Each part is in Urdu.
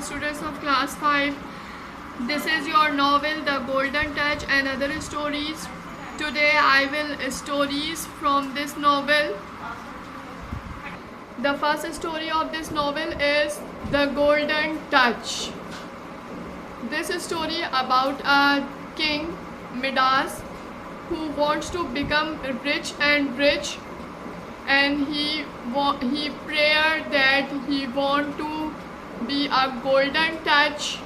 students of class 5. This is your novel The Golden Touch and Other Stories. Today I will stories from this novel. The first story of this novel is The Golden Touch. This is a story about a king, Midas, who wants to become rich and rich, and he prayed that he want to be a golden touch.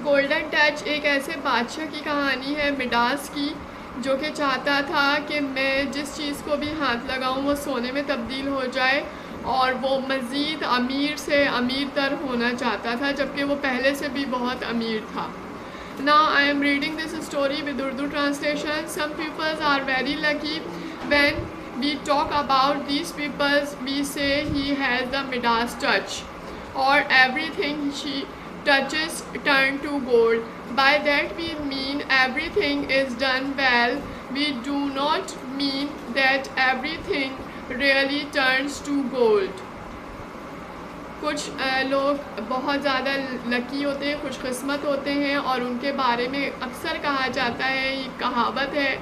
Golden touch ایک ایسے بادشاہ کی کہانی ہے مڈاس کی، جو کہ چاہتا تھا کہ میں جس چیز کو بھی ہاتھ لگاؤں وہ سونے میں تبدیل ہو جائے، اور وہ مزید امیر سے امیر تر ہونا چاہتا تھا، جبکہ وہ پہلے سے بھی بہت امیر تھا. Now I am reading this story with Urdu translation. Some people are very lucky. When we talk about these people, we say he has the Midas touch, or everything she touches turn to gold. By that we mean everything is done well. We do not mean that everything really turns to gold. کچھ لوگ بہت زیادہ لکی ہوتے ہیں، خوش قسمت ہوتے ہیں، اور ان کے بارے میں اکثر کہا جاتا ہے، یہ کہاوت ہے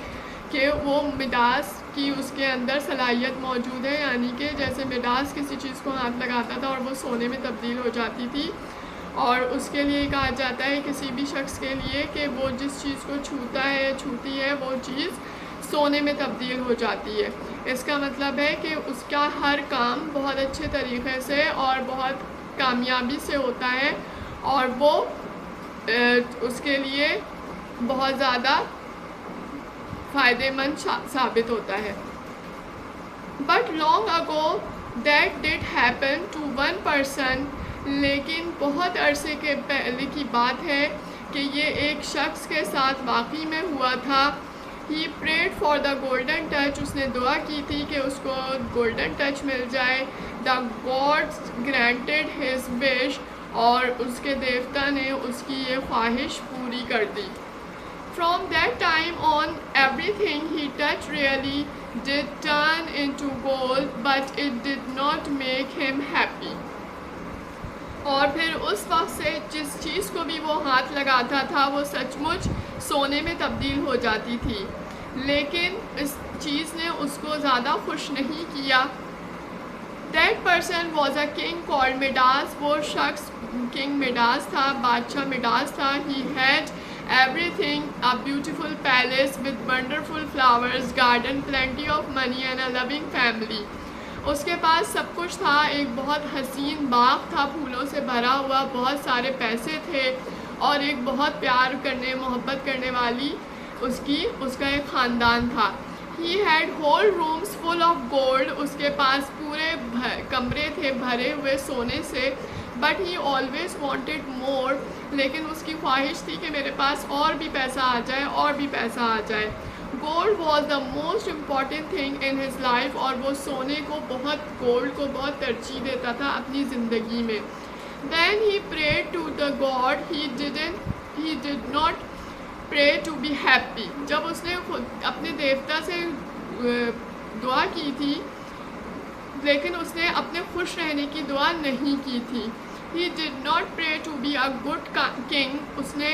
کہ وہ مڈاس کی اس کے اندر صلاحیت موجود ہے، یعنی کہ جیسے مڈاس کسی چیز کو ہاتھ لگاتا تھا اور وہ سونے میں تبدیل ہو جاتی تھی، اور اس کے لیے کہا جاتا ہے کسی بھی شخص کے لیے کہ وہ جس چیز کو چھوتی ہے وہ چیز سونے میں تبدیل ہو جاتی ہے. اس کا مطلب ہے کہ اس کا ہر کام بہت اچھے طریقے سے اور بہت کامیابی سے ہوتا ہے، اور وہ اس کے لیے بہت زیادہ فائدہ مند ثابت ہوتا ہے. But long ago that did happen to one person. لیکن بہت عرصے کے پہلے کی بات ہے کہ یہ ایک شخص کے ساتھ واقعی میں ہوا تھا. He prayed for the golden touch. اس نے دعا کی تھی کہ اس کو گولڈن ٹچ مل جائے. The gods granted his wish. اور اس کے دیوتا نے اس کی یہ خواہش پوری کر دی. From that time on, everything he touched really did turn into gold, but it did not make him happy. اور پھر اس وقت سے جس چیز کو بھی وہ ہاتھ لگاتا تھا وہ سچ مچ سونے میں تبدیل ہو جاتی تھی، لیکن اس چیز نے اس کو زیادہ خوش نہیں کیا. That person was a king called Midas. وہ شخص کنگ مڈاس تھا، بادشاہ مڈاس تھا. He had everything, a beautiful palace with wonderful flowers, garden, plenty of money and a loving family. اس کے پاس سب کچھ تھا، ایک بہت حسین باغ تھا پھولوں سے بھرا ہوا، بہت سارے پیسے تھے، اور ایک بہت پیار کرنے محبت کرنے والی اس کا ایک خاندان تھا. He had whole rooms full of gold. اس کے پاس پورے کمرے تھے بھرے ہوئے سونے سے. But he always wanted more. لیکن اس کی خواہش تھی کہ میرے پاس اور بھی پیسہ آ جائے، اور بھی پیسہ آ جائے. Gold was the most important thing in his life. اور وہ سونے کو گولڈ کو بہت ترجیح دیتا تھا اپنی زندگی میں. Then he prayed to the God. He did not pray to be happy. جب اس نے خود اپنے دیوتا سے دعا کی تھی، لیکن اس نے اپنے خوش رہنے کی دعا نہیں کی تھی. He did not pray to be a good king. اس نے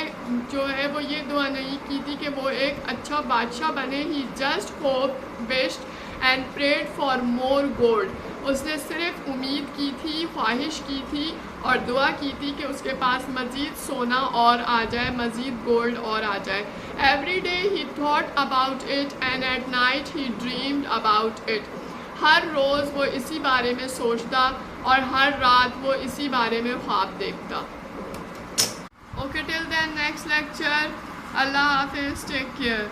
جو ہے وہ یہ دعا نہیں کی تھی کہ وہ ایک اچھا بادشاہ بنے. He just hoped, wished and prayed for more gold. اس نے صرف امید کی تھی، خواہش کی تھی اور دعا کی تھی کہ اس کے پاس مزید سونا اور آ جائے، مزید گولڈ اور آ جائے. Every day he thought about it and at night he dreamed about it. ہر روز وہ اسی بارے میں سوچتا اور ہر رات وہ اسی بارے میں خواب دیکھتا. Okay, till then next lecture. اللہ حافظ. Take care.